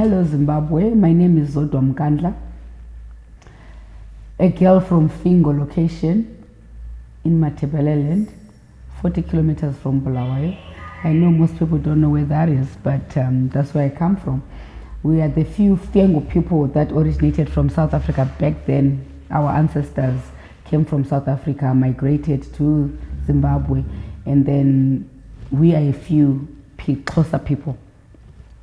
Hello Zimbabwe, my name is Zodwa Mkandla, a girl from Fingo location in Matebeleland, 40 kilometers from Bulawayo. I know most people don't know where that is, but that's where I come from. We are the few Fingo people that originated from South Africa back then. Our ancestors came from South Africa, migrated to Zimbabwe, and then we are a few closer people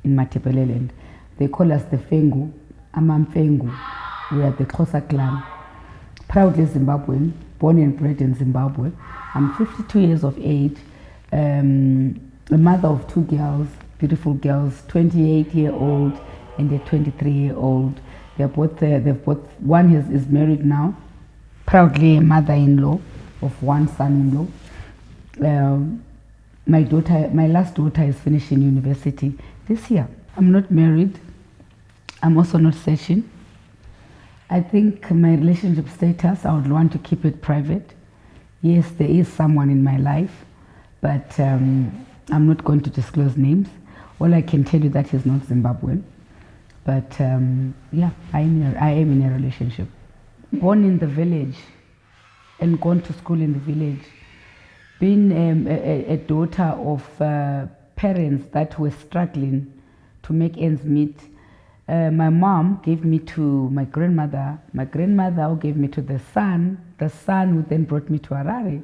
in Matebeleland. They call us the Fengu, Amamfengu. We are the Xhosa clan. Proudly Zimbabwean, born and bred in Zimbabwe. I'm 52 years of age, a mother of two girls, beautiful girls, 28-year-old and a 23-year-old. They've both one is married now, proudly a mother-in-law of one son-in-law. My last daughter is finishing university this year. I'm not married. I'm also not searching. I think my relationship status, I would want to keep it private. Yes, there is someone in my life, but I'm not going to disclose names. All I can tell you that he's not Zimbabwean. But yeah, I am in a relationship. Born in the village and gone to school in the village. Being a daughter of parents that were struggling to make ends meet. My mom gave me to my grandmother. My grandmother gave me to the son. The son who then brought me to Harare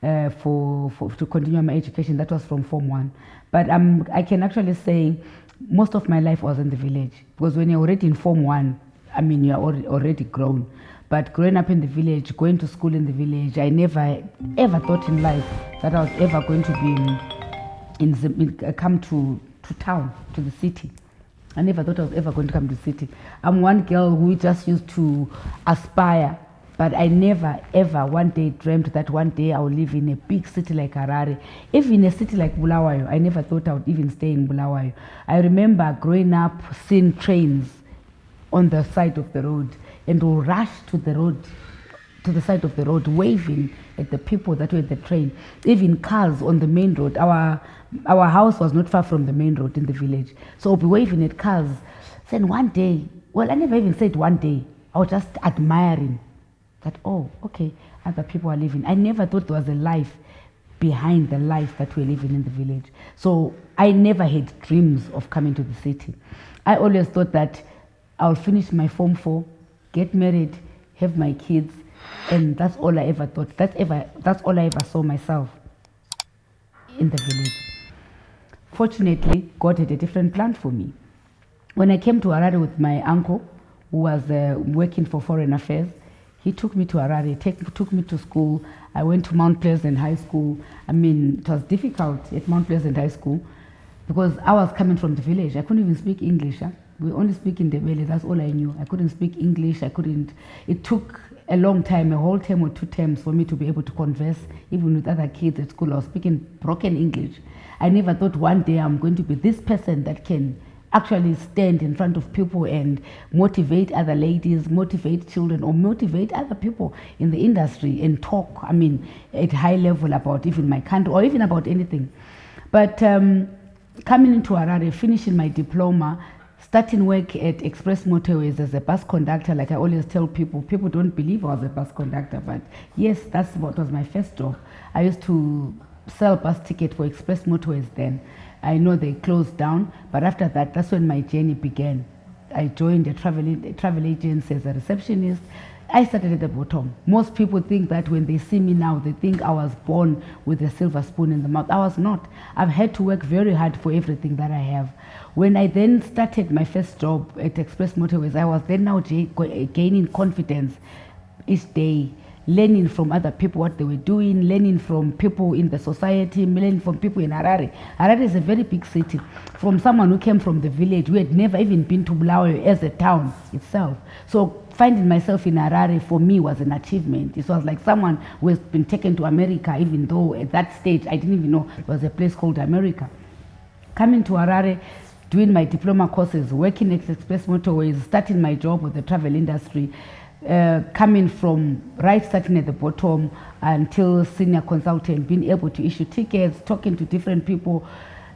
to continue my education. That was from Form 1. But I can actually say most of my life was in the village. Because when you're already in Form 1, I mean, you're already grown. But growing up in the village, going to school in the village, I never ever thought in life that I was ever going to be come to town, to the city. I never thought I was ever going to come to the city. I'm one girl who just used to aspire, but I never ever one day dreamt that one day I would live in a big city like Harare. Even in a city like Bulawayo, I never thought I would even stay in Bulawayo. I remember growing up seeing trains on the side of the road and will rush to the side of the road, waving at the people that were in the train. Even cars on the main road. Our house was not far from the main road in the village. So I'll be waving at cars. Then one day, well, I never even said one day. I was just admiring that, oh, okay, other people are living. I never thought there was a life behind the life that we're living in the village. So I never had dreams of coming to the city. I always thought that I'll finish my Form 4, get married, have my kids, and that's all I ever thought. That's all I ever saw myself in the village. Fortunately, God had a different plan for me. When I came to Harare with my uncle, who was working for Foreign Affairs, he took me to Harare, took me to school. I went to Mount Pleasant High School. I mean, it was difficult at Mount Pleasant High School because I was coming from the village. I couldn't even speak English. Huh? We only speak in Ndebele, that's all I knew. I couldn't speak English, it took a long time, a whole term or 2 terms for me to be able to converse, even with other kids at school. I was speaking broken English. I never thought one day I'm going to be this person that can actually stand in front of people and motivate other ladies, motivate children, or motivate other people in the industry and talk, I mean, at high level about even my country or even about anything. But coming into Harare, finishing my diploma, starting work at Express Motorways as a bus conductor, like I always tell people don't believe I was a bus conductor, but yes, that's what was my first job. I used to sell bus ticket for Express Motorways then. I know they closed down, but after that, that's when my journey began. I joined a travel agency as a receptionist. I started at the bottom. Most people think that when they see me now, they think I was born with a silver spoon in the mouth. I was not. I've had to work very hard for everything that I have. When I then started my first job at Express Motorways, I was then now gaining confidence each day, learning from other people what they were doing, learning from people in the society, learning from people in Harare. Harare is a very big city. From someone who came from the village, who had never even been to Bulawayo as a town itself. So finding myself in Harare for me was an achievement. It was like someone who has been taken to America, even though at that stage I didn't even know there was a place called America. Coming to Harare, doing my diploma courses, working at Express Motorways, starting my job with the travel industry, coming from starting at the bottom until senior consultant, being able to issue tickets, talking to different people,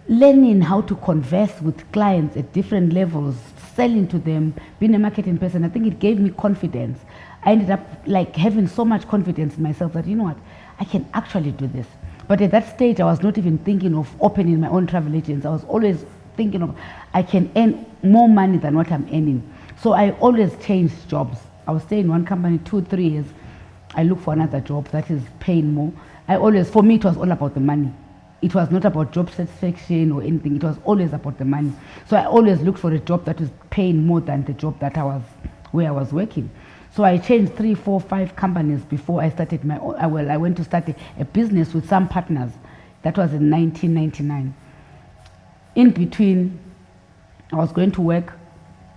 learning how to converse with clients at different levels, selling to them, being a marketing person. I think it gave me confidence. I ended up like having so much confidence in myself that, you know what, I can actually do this. But at that stage, I was not even thinking of opening my own travel agency. I was always thinking of, I can earn more money than what I'm earning. So I always changed jobs. I was staying in one company 2-3 years. I look for another job that is paying more. For me, it was all about the money. It was not about job satisfaction or anything. It was always about the money. So I always looked for a job that was paying more than the job where I was working. So I changed 3, 4, 5 companies before I started my own. I went to start a business with some partners. That was in 1999. In between, I was going to work.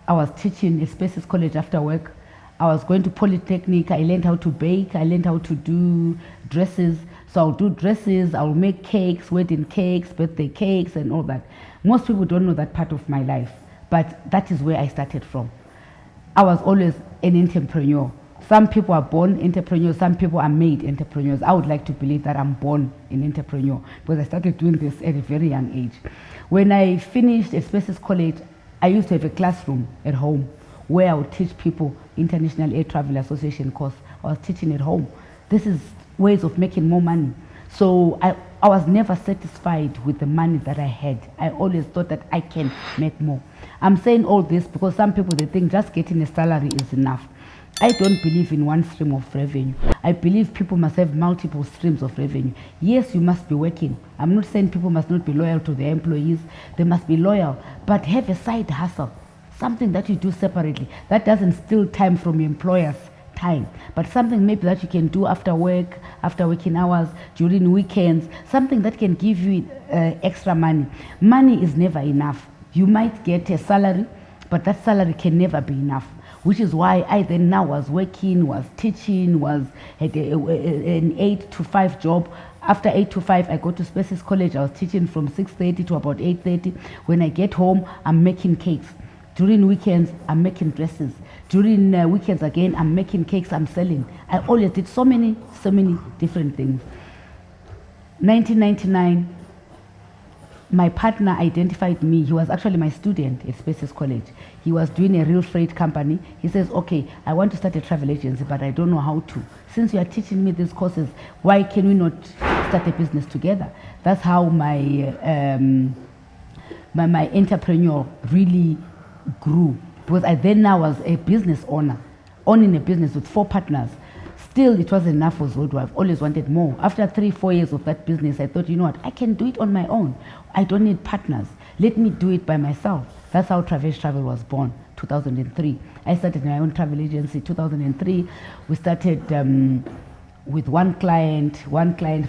I was teaching at Spaces College after work. I was going to Polytechnic. I learned how to bake. I learned how to do dresses. So I'll do dresses. I'll make cakes, wedding cakes, birthday cakes, and all that. Most people don't know that part of my life, but that is where I started from. I was always an entrepreneur. Some people are born entrepreneurs. Some people are made entrepreneurs. I would like to believe that I'm born an entrepreneur because I started doing this at a very young age. When I finished at Spaces College, I used to have a classroom at home where I would teach people International Air Travel Association course. I was teaching at home. This is ways of making more money. So I was never satisfied with the money that I had. I always thought that I can make more. I'm saying all this because some people, they think just getting a salary is enough. I don't believe in one stream of revenue. I believe people must have multiple streams of revenue. Yes, you must be working. I'm not saying people must not be loyal to their employees. They must be loyal, but have a side hustle, something that you do separately. That doesn't steal time from your employer's time, but something maybe that you can do after work, after working hours, during weekends, something that can give you extra money. Money is never enough. You might get a salary, but that salary can never be enough, which is why I then now was working, was teaching, had an 8 to 5 job. After 8 to 5, I go to Spaces College. I was teaching from 6:30 to about 8:30. When I get home, I'm making cakes. During weekends, I'm making dresses. During weekends again, I'm making cakes, I'm selling. I always did so many different things. 1999, my partner identified me. He was actually my student at Spaces College. He was doing a real freight company. He says, okay, I want to start a travel agency, but I don't know how to. Since you are teaching me these courses, why can we not start a business together? That's how my entrepreneur really grew, because I then now was a business owner, owning a business with 4 partners. Still, it wasn't enough for Zodwa. I've always wanted more. After 3-4 years of that business, I thought, you know what, I can do it on my own. I don't need partners. Let me do it by myself. That's how Traverse Travel was born, 2003. I started my own travel agency, 2003. We started with one client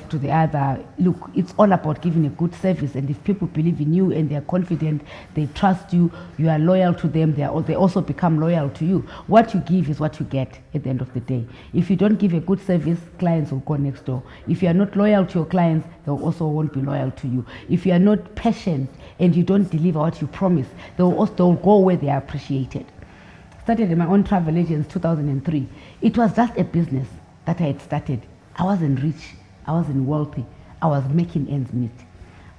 to the other. Look, it's all about giving a good service, and if people believe in you and they're confident, they trust you, you are loyal to them, they also become loyal to you. What you give is what you get at the end of the day. If you don't give a good service, clients will go next door. If you are not loyal to your clients, they also won't be loyal to you. If you are not patient and you don't deliver what you promise, they'll go where they are appreciated. Started my own travel agency 2003. It was just a business that I had started. I wasn't rich, I wasn't wealthy, I was making ends meet.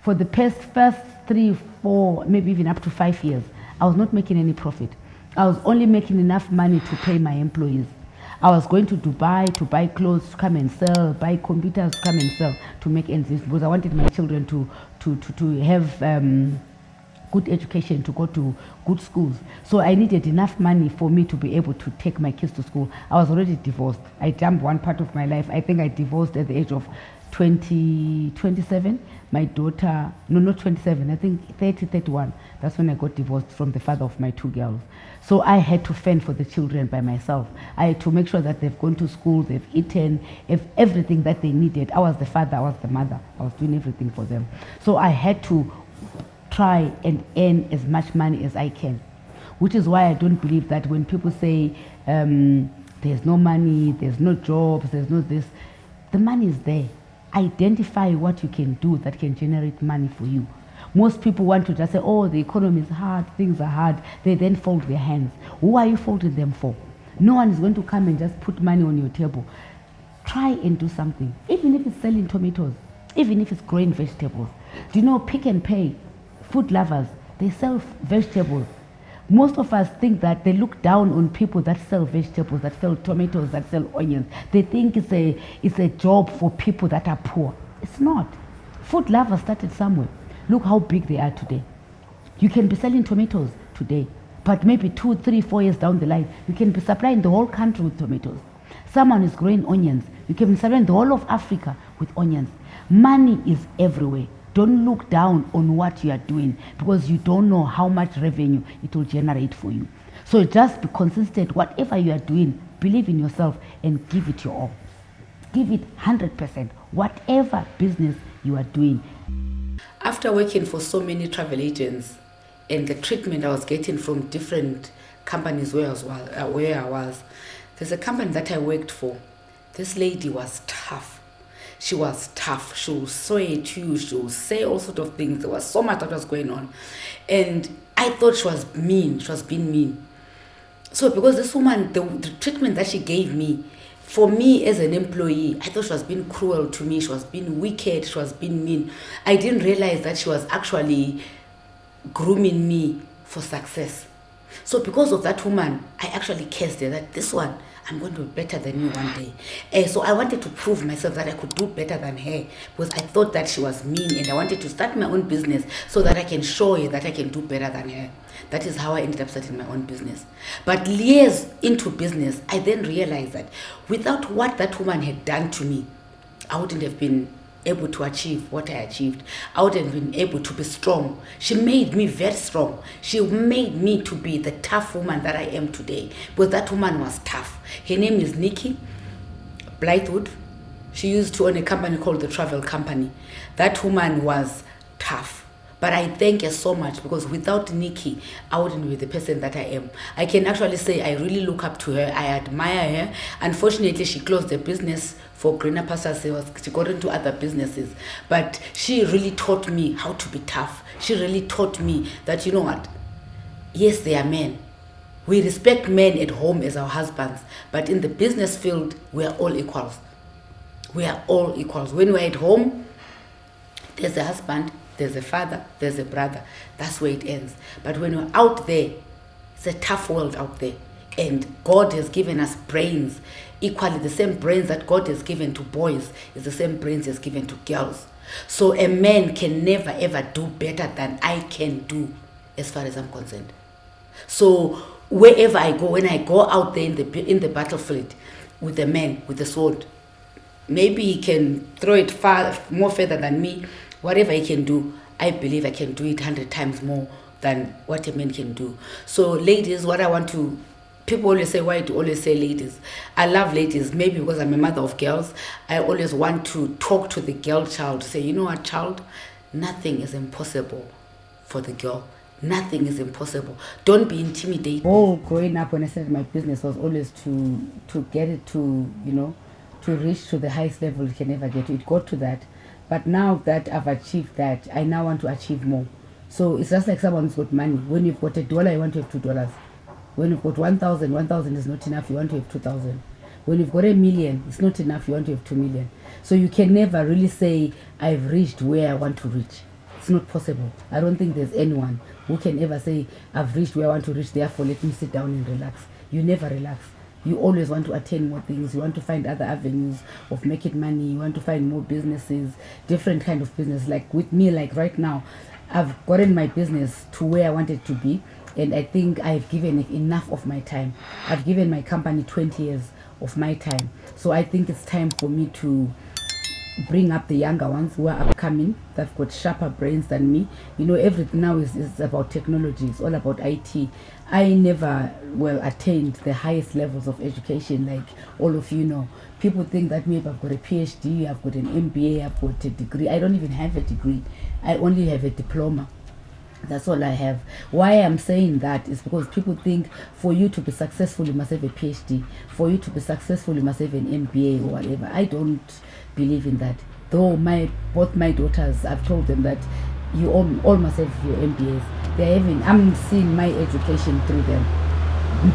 For the first 3, 4, maybe even up to 5 years, I was not making any profit. I was only making enough money to pay my employees. I was going to Dubai to buy clothes to come and sell, buy computers to come and sell, to make ends meet, because I wanted my children to have good education, to go to good schools. So I needed enough money for me to be able to take my kids to school. I was already divorced. I jumped one part of my life. I think I divorced at the age of 27. My daughter, no, not 27, I think 30, 31. That's when I got divorced from the father of my 2 girls. So I had to fend for the children by myself. I had to make sure that they've gone to school, they've eaten, everything that they needed. I was the father, I was the mother. I was doing everything for them. So I had to try and earn as much money as I can, which is why I don't believe that when people say there's no money, there's no jobs, there's no this, the money is there. Identify what you can do that can generate money for you. Most people want to just say, oh, the economy is hard, things are hard. They then fold their hands. Who are you folding them for? No one is going to come and just put money on your table. Try and do something, even if it's selling tomatoes, even if it's growing vegetables. Do you know Pick and Pay? Food lovers, they sell vegetables. Most of us think that they look down on people that sell vegetables, that sell tomatoes, that sell onions. They think it's a job for people that are poor. It's not. Food lovers started somewhere. Look how big they are today. You can be selling tomatoes today, but maybe 2, 3, 4 years down the line, you can be supplying the whole country with tomatoes. Someone is growing onions. You can be supplying the whole of Africa with onions. Money is everywhere. Don't look down on what you are doing because you don't know how much revenue it will generate for you. So just be consistent. Whatever you are doing, believe in yourself and give it your all. Give it 100%. Whatever business you are doing. After working for so many travel agents and the treatment I was getting from different companies where I was, there's a company that I worked for. This lady was tough. She was tough. She will swear at you. She will say all sorts of things. There was so much that was going on. And I thought she was mean. She was being mean. So because this woman, the treatment that she gave me, for me as an employee, I thought she was being cruel to me. She was being wicked. She was being mean. I didn't realize that she was actually grooming me for success. So because of that woman, I actually cursed her that this one, I'm going to be better than you one day. So I wanted to prove myself that I could do better than her because I thought that she was mean and I wanted to start my own business so that I can show her that I can do better than her. That is how I ended up starting my own business. But years into business, I then realized that without what that woman had done to me, I wouldn't have been able to achieve what I achieved. I wouldn't have been able to be strong. She made me very strong. She made me to be the tough woman that I am today. Because that woman was tough. Her name is Nikki Blythewood. She used to own a company called the Travel Company. That woman was tough. But I thank her so much because without Nikki, I wouldn't be the person that I am. I can actually say I really look up to her. I admire her. Unfortunately, she closed the business for greener pastures. She got into other businesses. But she really taught me how to be tough. She really taught me that, you know what? Yes, they are men. We respect men at home as our husbands. But in the business field, we are all equals. We are all equals. When we're at home, there's a husband, there's a father, there's a brother. That's where it ends. But when we're out there, it's a tough world out there. And God has given us brains. Equally, the same brains that God has given to boys is the same brains He has given to girls. So a man can never ever do better than I can do as far as I'm concerned. So wherever I go, when I go out there in the battlefield with a man, with a sword, maybe he can throw it more further than me. Whatever he can do, I believe I can do it 100 times more than what a man can do. So ladies, what I want to, people always say, why do you always say ladies? I love ladies, maybe because I'm a mother of girls. I always want to talk to the girl child, say, you know what, child, nothing is impossible for the girl. Nothing is impossible. Don't be intimidated. Oh, growing up when I started my business was always to get it to, to reach to the highest level you can ever get to. It got to that. But now that I've achieved that, I now want to achieve more. So it's just like someone who's got money. When you've got $1, you want to have $2. When you've got 1,000 is not enough, you want to have 2,000. When you've got $1 million, it's not enough, you want to have 2 million. So you can never really say, I've reached where I want to reach. It's not possible. I don't think there's anyone who can ever say, I've reached where I want to reach, therefore let me sit down and relax. You never relax. You always want to attain more things. You want to find other avenues of making money. You want to find more businesses, different kind of business. Like with me, like right now, I've gotten my business to where I want it to be. And I think I've given it enough of my time. I've given my company 20 years of my time. So I think it's time for me to bring up the younger ones who are upcoming, that've got sharper brains than me. Everything now is about technology. It's all about IT. I never attained the highest levels of education like all of you know. People think that maybe I've got a PhD, I've got an MBA, I've got a degree. I don't even have a degree. I only have a diploma. That's all I have. Why I'm saying that is because people think for you to be successful you must have a PhD. For you to be successful you must have an MBA or whatever. I don't believe in that. Though both my daughters, I've told them that you all must have your MBAs. I'm seeing my education through them.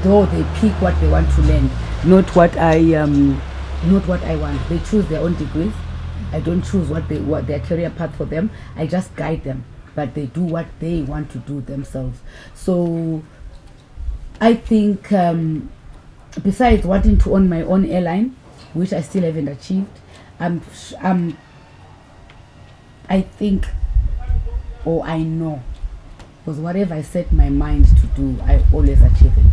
Though they pick what they want to learn, not what I want. They choose their own degrees. I don't choose what their career path for them. I just guide them. But they do what they want to do themselves. So I think besides wanting to own my own airline, which I still haven't achieved, I think, or I know, because whatever I set my mind to do, I always achieve it.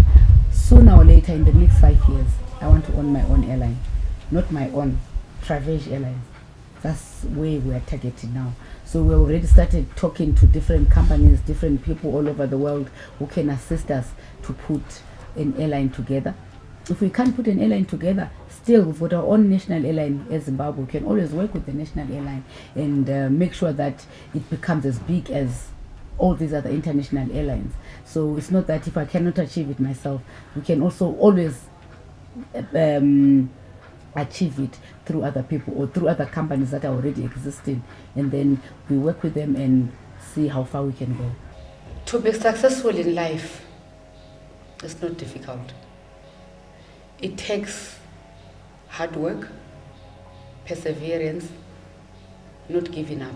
Sooner or later, in the next 5 years, I want to own my own airline, not my own Traverse Airlines. That's where we are targeting now. So we already started talking to different companies, different people all over the world who can assist us to put an airline together. If we can't put an airline together, still we've got our own national airline as Zimbabwe. We can always work with the national airline and make sure that it becomes as big as all these other international airlines. So it's not that if I cannot achieve it myself, we can also always achieve it through other people or through other companies that are already existing, and then we work with them and see how far we can go. To be successful in life is not difficult. It takes hard work, perseverance, not giving up.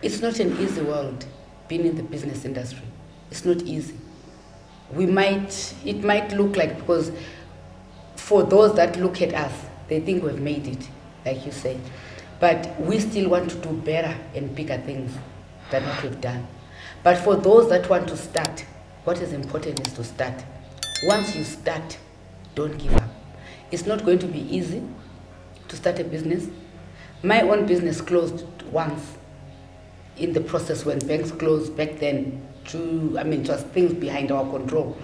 It's not an easy world being in the business industry. It's not easy. It might look like, because for those that look at us, they think we've made it, like you say. But we still want to do better and bigger things than what we've done. But for those that want to start, what is important is to start. Once you start, don't give up. It's not going to be easy to start a business. My own business closed once in the process when banks closed back then. Just things behind our control.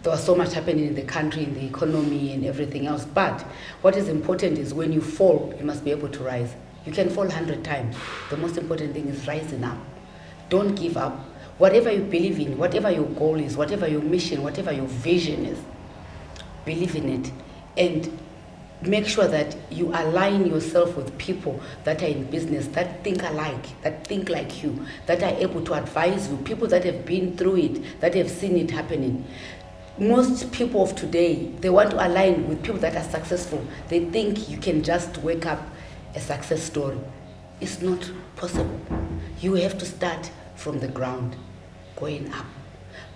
There was so much happening in the country, in the economy and everything else. But what is important is when you fall, you must be able to rise. You can fall 100 times. The most important thing is rising up. Don't give up. Whatever you believe in, whatever your goal is, whatever your mission, whatever your vision is, believe in it. And make sure that you align yourself with people that are in business, that think alike, that think like you, that are able to advise you, people that have been through it, that have seen it happening. Most people of today, they want to align with people that are successful. They think you can just wake up a success story. It's not possible. You have to start from the ground, going up.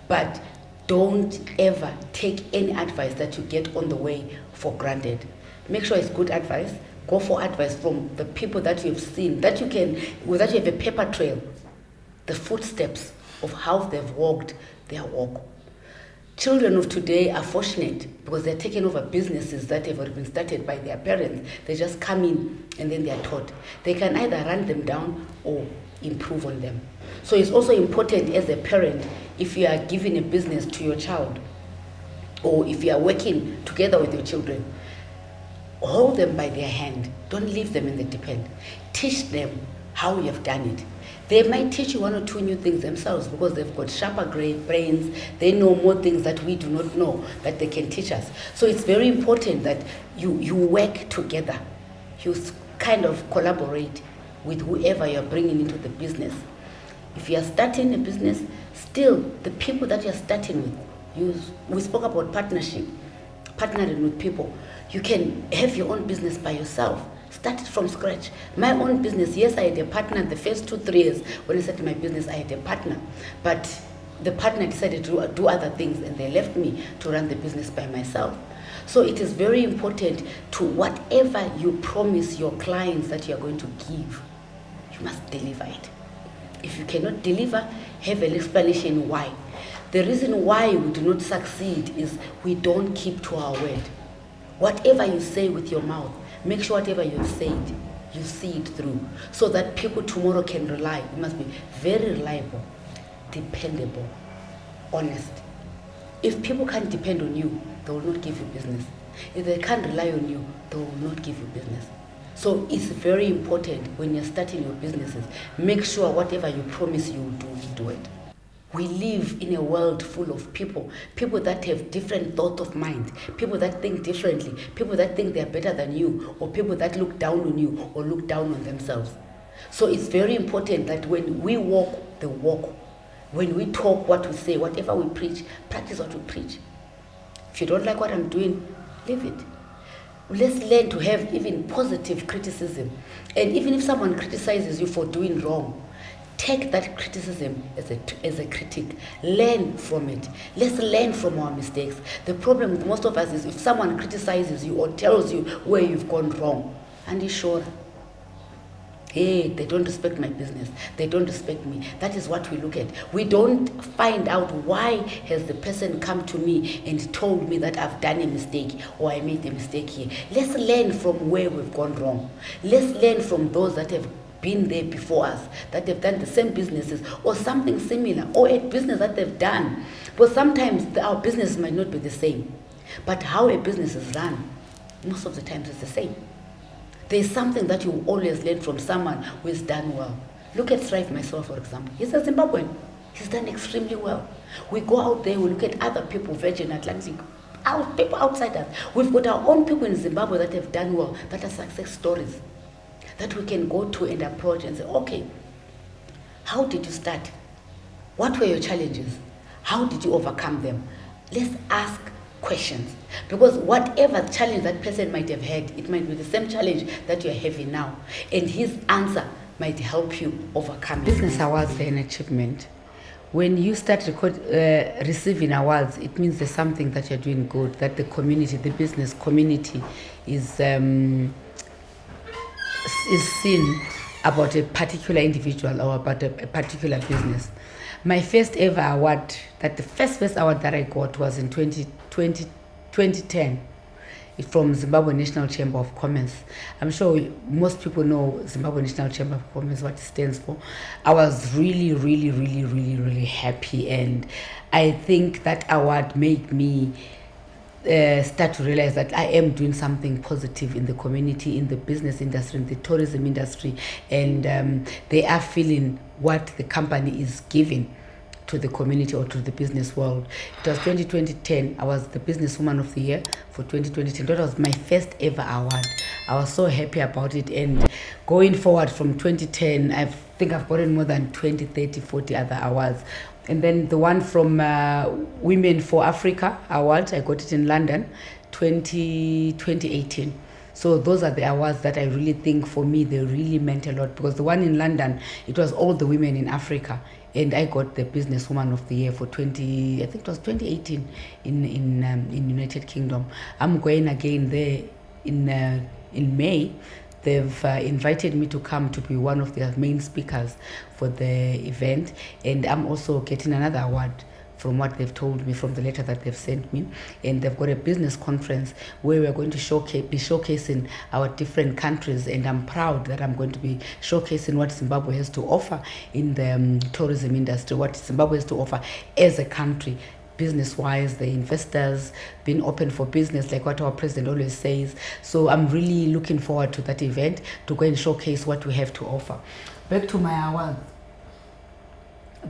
But don't ever take any advice that you get on the way for granted. Make sure it's good advice. Go for advice from the people that you've seen, that you have a paper trail, the footsteps of how they've walked their walk. Children of today are fortunate because they're taking over businesses that have already been started by their parents. They just come in and then they're taught. They can either run them down or improve on them. So it's also important as a parent, if you are giving a business to your child or if you are working together with your children, hold them by their hand. Don't leave them in the deep end. Teach them how you have done it. They might teach you one or two new things themselves because they've got sharper brains. They know more things that we do not know that they can teach us. So it's very important that you work together. You kind of collaborate with whoever you're bringing into the business. If you're starting a business, still the people that you're starting with, we spoke about partnership, partnering with people. You can have your own business by yourself. Start it from scratch. My own business, yes, I had a partner the first 2-3 years. When I started my business, I had a partner. But the partner decided to do other things and they left me to run the business by myself. So it is very important to whatever you promise your clients that you are going to give, you must deliver it. If you cannot deliver, have an explanation why. The reason why we do not succeed is we don't keep to our word. Whatever you say with your mouth, make sure whatever you've said, you see it through so that people tomorrow can rely. You must be very reliable, dependable, honest. If people can't depend on you, they will not give you business. If they can't rely on you, they will not give you business. So it's very important when you're starting your businesses, make sure whatever you promise you will do, you do it. We live in a world full of people that have different thought of mind, people that think differently, people that think they're better than you, or people that look down on you or look down on themselves. So it's very important that when we walk the walk, when we talk what we say, whatever we preach, practice what we preach. If you don't like what I'm doing, leave it. Let's learn to have even positive criticism. And even if someone criticizes you for doing wrong, take that criticism as a critique. Learn from it. Let's learn from our mistakes. The problem with most of us is if someone criticizes you or tells you where you've gone wrong, and you're sure, hey, they don't respect my business, they don't respect me. That is what we look at. We don't find out why has the person come to me and told me that I've done a mistake or I made a mistake here. Let's learn from where we've gone wrong. Let's learn from those that have been there before us, that have done the same businesses or something similar, or a business that they've done. But sometimes our business might not be the same, but how a business is run, most of the times it's the same. There's something that you always learn from someone who has done well. Look at Thrive myself, for example. He's a Zimbabwean. He's done extremely well. We go out there, we look at other people, Virgin Atlantic, people outside us. We've got our own people in Zimbabwe that have done well, that are success stories, that we can go to and approach and say, okay, how did you start? What were your challenges? How did you overcome them? Let's ask questions, because whatever challenge that person might have had, it might be the same challenge that you're having now, and his answer might help you overcome it. Business awards are an achievement. When you start receiving awards, it means there's something that you're doing good, that the community, the business community is seen about a particular individual or about a particular business. My first ever award, the first award that I got was in 2010 from Zimbabwe National Chamber of Commerce. I'm sure most people know Zimbabwe National Chamber of Commerce, what it stands for. I was really, really, really, really, really happy, and I think that award made me start to realize that I am doing something positive in the community, in the business industry, in the tourism industry, and they are feeling what the company is giving to the community or to the business world. It was 2010. I was the businesswoman of the year for 2010. That was my first ever award. I was so happy about it, and going forward from 2010, I think I've gotten more than 20, 30, 40 other awards. And then the one from Women for Africa award, I got it in London, 2018. So those are the awards that I really think for me, they really meant a lot, because the one in London, it was all the women in Africa. And I got the businesswoman of the year for 2018 in United Kingdom. I'm going again there in May. They've invited me to come to be one of their main speakers for the event, and I'm also getting another award from what they've told me, from the letter that they've sent me. And they've got a business conference where we're going to be showcasing our different countries, and I'm proud that I'm going to be showcasing what Zimbabwe has to offer in the tourism industry, what Zimbabwe has to offer as a country, business-wise, the investors being open for business, like what our president always says. So I'm really looking forward to that event, to go and showcase what we have to offer. Back to my awards.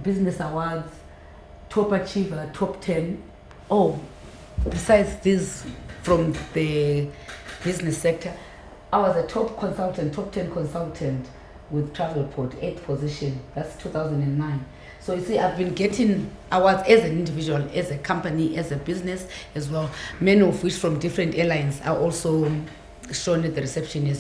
Business awards, top achiever, top 10. Oh, besides this from the business sector, I was a top 10 consultant with Travelport, 8th position. That's 2009. So you see, I've been getting awards as an individual, as a company, as a business as well, many of which from different airlines are also shown at the reception as